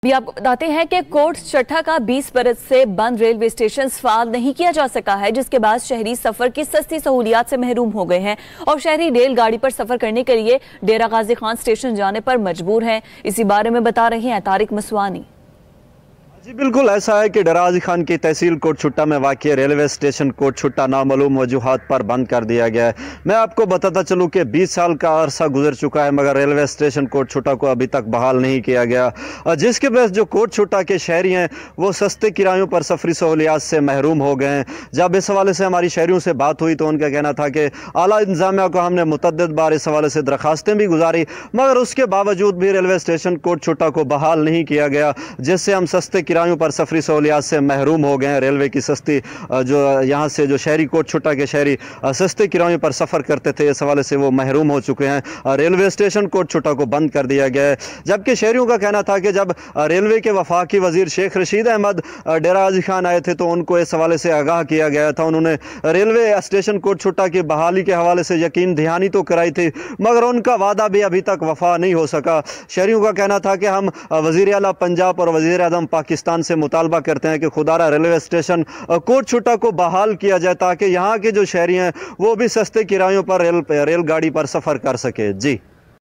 भी आपको बताते हैं कि कोट चट्टा का 20 बरस से बंद रेलवे स्टेशन फाल नहीं किया जा सका है, जिसके बाद शहरी सफर की सस्ती सहूलियात से महरूम हो गए हैं और शहरी रेलगाड़ी पर सफर करने के लिए डेरा गाजी खान स्टेशन जाने पर मजबूर हैं। इसी बारे में बता रहे हैं तारिक मसवानी। जी बिल्कुल ऐसा है कि डेरा गाजी खान की तहसील कोट छुट्टा में वाक़ रेलवे स्टेशन कोट छुट्टा नामालूम वजूहात पर बंद कर दिया गया है। मैं आपको बताता चलूँ कि 20 साल का अरसा गुजर चुका है मगर रेलवे स्टेशन कोट छुट्टा को अभी तक बहाल नहीं किया गया, जिसके वजह जो कोट छुट्टा के शहरी हैं वो सस्ते किरायों पर सफरी सहूलियात से महरूम हो गए हैं। जब इस हवाले से हमारी शहरियों से बात हुई तो उनका कहना था कि आला इंतजामिया को हमने मुतअद्दिद बार इस हवाले से दरखास्तें भी गुजारी मगर उसके बावजूद भी रेलवे स्टेशन कोट छुट्टा को बहाल नहीं किया गया, जिससे हम सस्ते किरायों पर सफरी सहूलियात से महरूम हो गए हैं। रेलवे की सस्ती जो यहाँ से जो शहरी कोट छुट्टा के शहरी सस्ते किरायों पर सफ़र करते थे, इस हवाले से वो महरूम हो चुके हैं। रेलवे स्टेशन कोट छुट्टा को बंद कर दिया गया है, जबकि शहरियों का कहना था कि जब रेलवे के वफाकी वजीर शेख रशीद अहमद डेरा गाजी खान आए थे तो उनको इस हवाले से आगाह किया गया था। उन्होंने रेलवे स्टेशन कोट छुट्टा की बहाली के हवाले से यकीन दहानी तो कराई थी मगर उनका वादा भी अभी तक वफा नहीं हो सका। शहरियों का कहना था कि हम वज़ीर आला पंजाब और वज़ीर आज़म पाकिस्तान से मुतालबा करते हैं कि खुदारा रेलवे स्टेशन कोट छुट्टा को बहाल किया जाए ताकि यहाँ के जो शहरी हैं वो भी सस्ते किरायों पर रेलगाड़ी पर सफ़र कर सके। जी।